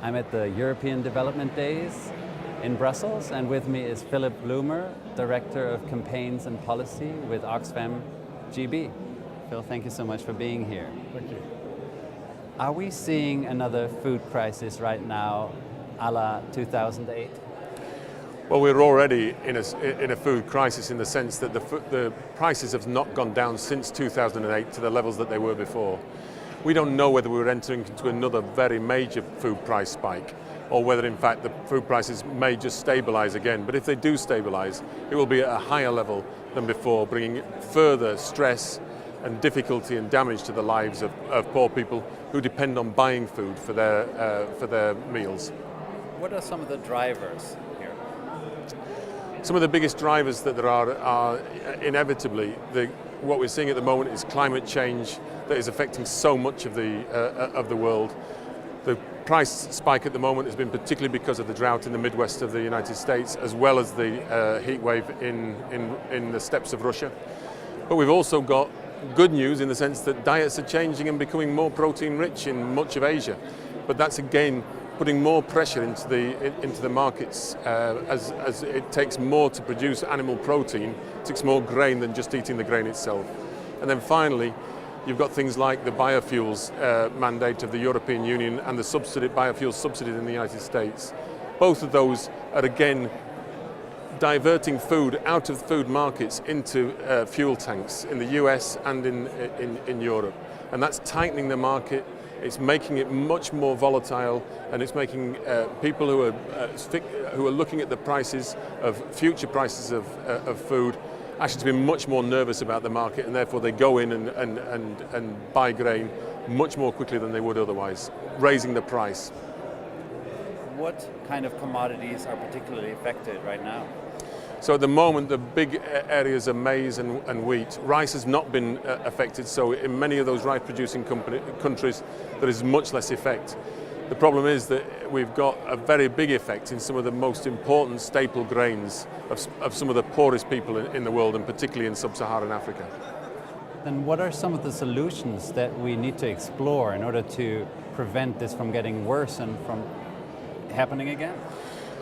I'm at the European Development Days in Brussels, and with me is Philip Bloomer, Director of Campaigns and Policy with Oxfam GB. Phil, thank you so much for being here. Thank you. Are we seeing another food crisis right now, a la 2008? Well, we're already in a food crisis in the sense that the prices have not gone down since 2008 to the levels that they were before. We don't know whether we're entering into another very major food price spike, or whether in fact the food prices may just stabilize again. But if they do stabilize, it will be at a higher level than before, bringing further stress and difficulty and damage to the lives of poor people who depend on buying food for their meals. What are some of the drivers here? Some of the biggest drivers that there are inevitably what we're seeing at the moment is climate change that is affecting so much of the world. The price spike at the moment has been particularly because of the drought in the Midwest of the United States, as well as the heat wave in the steppes of Russia. But we've also got good news in the sense that diets are changing and becoming more protein rich in much of Asia. But that's again putting more pressure into the markets as it takes more to produce animal protein. It takes more grain than just eating the grain itself. And then finally, you've got things like the biofuels mandate of the European Union and the biofuels subsidy in the United States. Both of those are again diverting food out of food markets into fuel tanks in the US and in Europe. And that's tightening the market. It's making it much more volatile, and it's making people who are looking at the prices of future prices of food actually to be much more nervous about the market, and therefore they go in and buy grain much more quickly than they would otherwise, raising the price. What kind of commodities are particularly affected right now? So at the moment, the big areas are maize and wheat. Rice has not been affected, so in many of those rice-producing countries, there is much less effect. The problem is that we've got a very big effect in some of the most important staple grains of some of the poorest people in the world, and particularly in sub-Saharan Africa. Then what are some of the solutions that we need to explore in order to prevent this from getting worse and from happening again?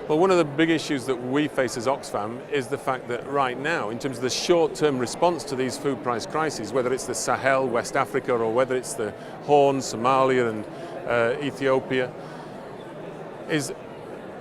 Well, one of the big issues that we face as Oxfam is the fact that right now, in terms of the short-term response to these food price crises, whether it's the Sahel, West Africa, or whether it's the Horn, Somalia and Ethiopia, is,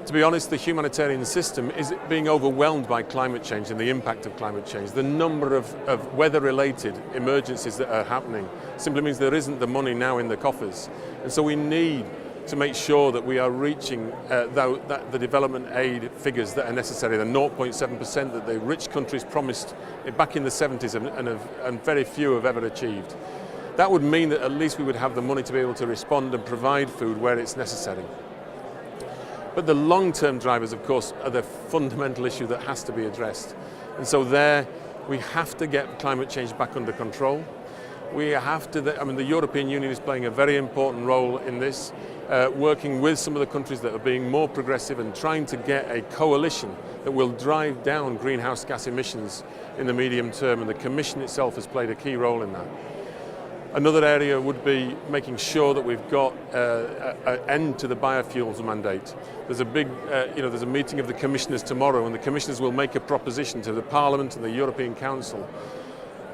to be honest, the humanitarian system is being overwhelmed by climate change and the impact of climate change. The number of weather-related emergencies that are happening simply means there isn't the money now in the coffers. And so we need to make sure that we are reaching the development aid figures that are necessary, the 0.7% that the rich countries promised back in the 70s and very few have ever achieved. That would mean that at least we would have the money to be able to respond and provide food where it's necessary. But the long-term drivers, of course, are the fundamental issue that has to be addressed. And so there, we have to get climate change back under control. We have to, the European Union is playing a very important role in this, working with some of the countries that are being more progressive and trying to get a coalition that will drive down greenhouse gas emissions in the medium term, and the Commission itself has played a key role in that. Another area would be making sure that we've got an end to the biofuels mandate. There's a big, there's a meeting of the commissioners tomorrow, and the commissioners will make a proposition to the Parliament and the European Council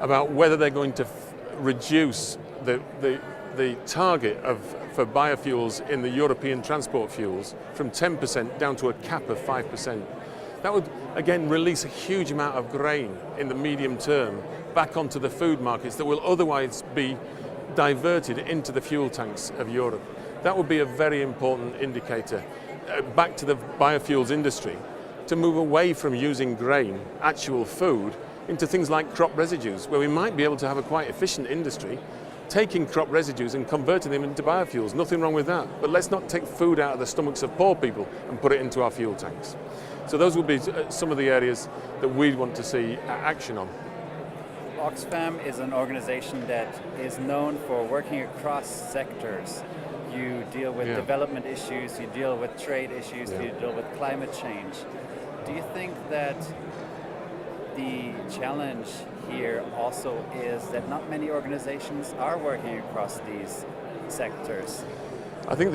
about whether they're going to reduce the target for biofuels in the European transport fuels from 10% down to a cap of 5%. That would, again, release a huge amount of grain in the medium term back onto the food markets that will otherwise be diverted into the fuel tanks of Europe. That would be a very important indicator back to the biofuels industry to move away from using grain, actual food, into things like crop residues, where we might be able to have a quite efficient industry taking crop residues and converting them into biofuels. Nothing wrong with that. But let's not take food out of the stomachs of poor people and put it into our fuel tanks. So those would be some of the areas that we want to see action on. Oxfam is an organization that is known for working across sectors. You deal with development issues, you deal with trade issues, you deal with climate change. Do you think that the challenge here also is that not many organizations are working across these sectors? I think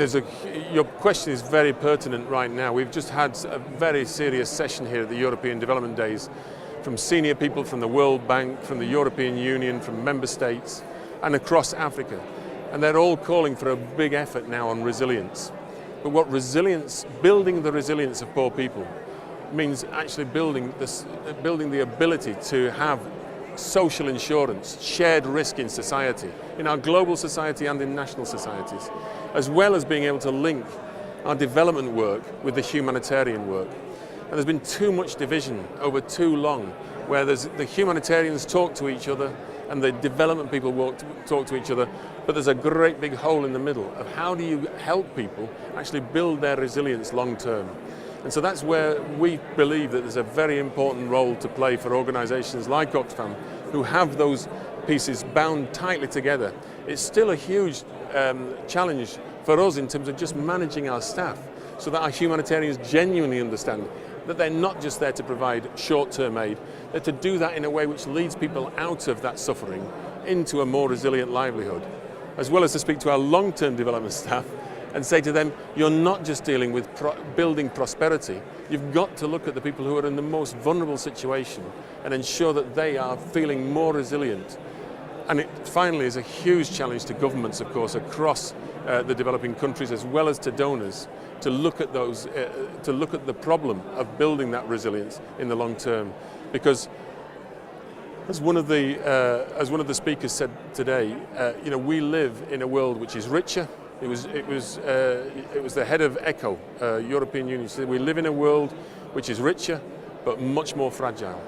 your question is very pertinent right now. We've just had a very serious session here at the European Development Days from senior people from the World Bank, from the European Union, from member states, and across Africa. And they're all calling for a big effort now on resilience. But what building the resilience of poor people means actually building the ability to have social insurance, shared risk in society, in our global society and in national societies, as well as being able to link our development work with the humanitarian work. And there's been too much division over too long, where the humanitarians talk to each other and the development people talk to each other, but there's a great big hole in the middle of how do you help people actually build their resilience long term. And so that's where we believe that there's a very important role to play for organisations like Oxfam, who have those pieces bound tightly together. It's still a huge challenge for us in terms of just managing our staff, so that our humanitarians genuinely understand that they're not just there to provide short-term aid, they're to do that in a way which leads people out of that suffering into a more resilient livelihood, as well as to speak to our long-term development staff and say to them, you're not just dealing with building prosperity, you've got to look at the people who are in the most vulnerable situation and ensure that they are feeling more resilient. And it finally is a huge challenge to governments, of course, across the developing countries, as well as to donors, to look at the problem of building that resilience in the long term. Because as one of the speakers said today, we live in a world which is richer. It was the head of ECHO, European Union, said we live in a world which is richer but much more fragile.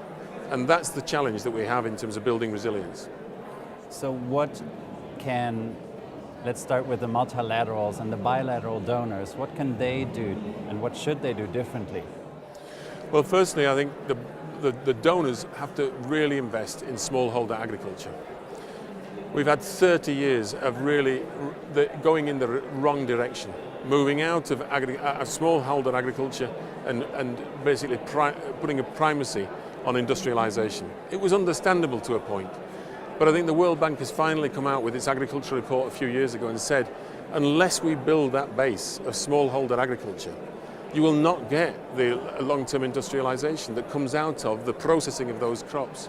And that's the challenge that we have in terms of building resilience. So let's start with the multilaterals and the bilateral donors. What can they do and what should they do differently? Well, firstly, I think the donors have to really invest in smallholder agriculture. We've had 30 years of really going in the wrong direction, moving out of smallholder agriculture and basically putting a primacy on industrialization. It was understandable to a point, but I think the World Bank has finally come out with its agriculture report a few years ago and said, unless we build that base of smallholder agriculture, you will not get the long-term industrialization that comes out of the processing of those crops.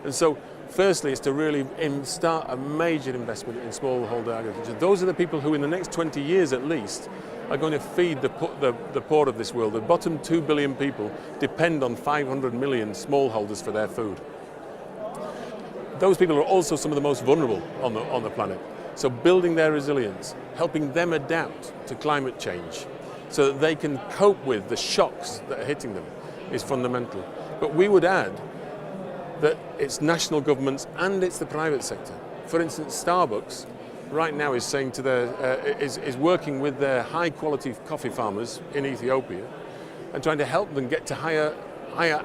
And so, firstly, is to really start a major investment in smallholder agriculture. Those are the people who in the next 20 years at least are going to feed the poor of this world. The bottom 2 billion people depend on 500 million smallholders for their food. Those people are also some of the most vulnerable on the planet. So building their resilience, helping them adapt to climate change so that they can cope with the shocks that are hitting them is fundamental. But we would add that it's national governments and it's the private sector. For instance, Starbucks right now is saying to is working with their high quality coffee farmers in Ethiopia and trying to help them get to higher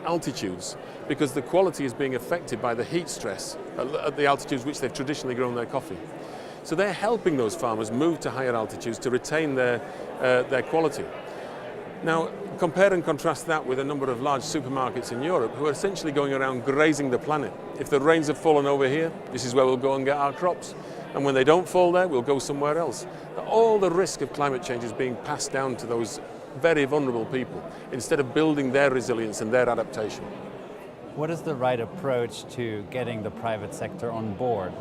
altitudes, because the quality is being affected by the heat stress at the altitudes which they've traditionally grown their coffee. So they're helping those farmers move to higher altitudes to retain their quality. Now, compare and contrast that with a number of large supermarkets in Europe who are essentially going around grazing the planet. If the rains have fallen over here, this is where we'll go and get our crops. And when they don't fall there, we'll go somewhere else. All the risk of climate change is being passed down to those very vulnerable people instead of building their resilience and their adaptation. What is the right approach to getting the private sector on board?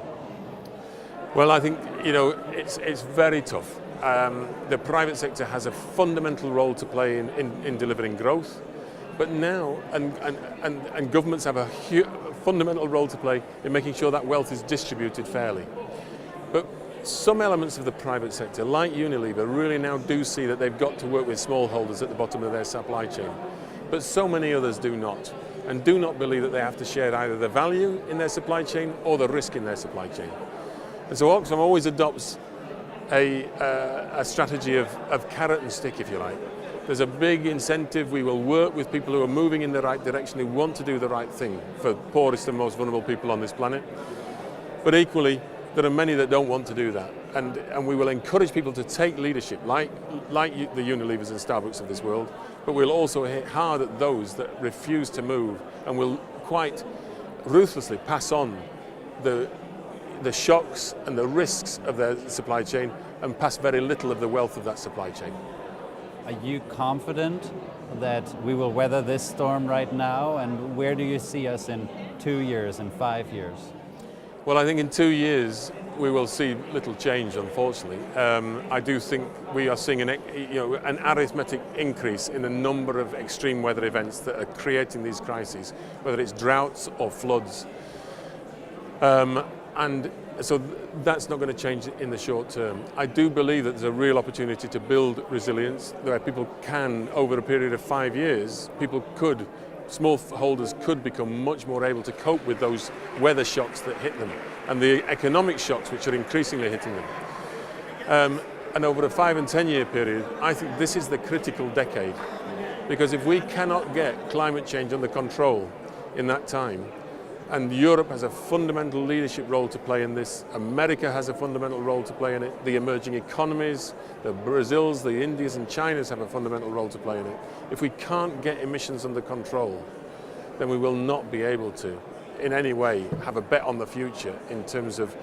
Well, I think it's very tough. The private sector has a fundamental role to play in delivering growth, but now and governments have a fundamental role to play in making sure that wealth is distributed fairly. But some elements of the private sector, like Unilever, really now do see that they've got to work with smallholders at the bottom of their supply chain. But so many others do not, and do not believe that they have to share either the value in their supply chain or the risk in their supply chain. And so Oxfam always adopts a strategy of carrot and stick, if you like. There's a big incentive. We will work with people who are moving in the right direction, who want to do the right thing for the poorest and most vulnerable people on this planet. But equally, there are many that don't want to do that. And we will encourage people to take leadership, like the Unilevers and Starbucks of this world, but we'll also hit hard at those that refuse to move, and will quite ruthlessly pass on the the shocks and the risks of their supply chain and pass very little of the wealth of that supply chain. Are you confident that we will weather this storm right now, and where do you see us in 2 years and 5 years? Well, I think in 2 years we will see little change, unfortunately. I do think we are seeing an arithmetic increase in the number of extreme weather events that are creating these crises, whether it's droughts or floods. And so that's not going to change in the short term. I do believe that there's a real opportunity to build resilience, where people can, over a period of 5 years, smallholders could become much more able to cope with those weather shocks that hit them and the economic shocks which are increasingly hitting them. And over a 5 and 10 year period, I think this is the critical decade, because if we cannot get climate change under control in that time, and Europe has a fundamental leadership role to play in this, America has a fundamental role to play in it, the emerging economies, the Brazils, the Indias and Chinas have a fundamental role to play in it. If we can't get emissions under control, then we will not be able to, in any way, have a bet on the future in terms of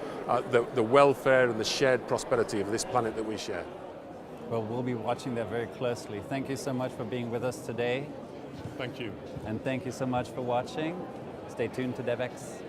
the welfare and the shared prosperity of this planet that we share. Well, we'll be watching that very closely. Thank you so much for being with us today. Thank you. And thank you so much for watching. Stay tuned to Devex.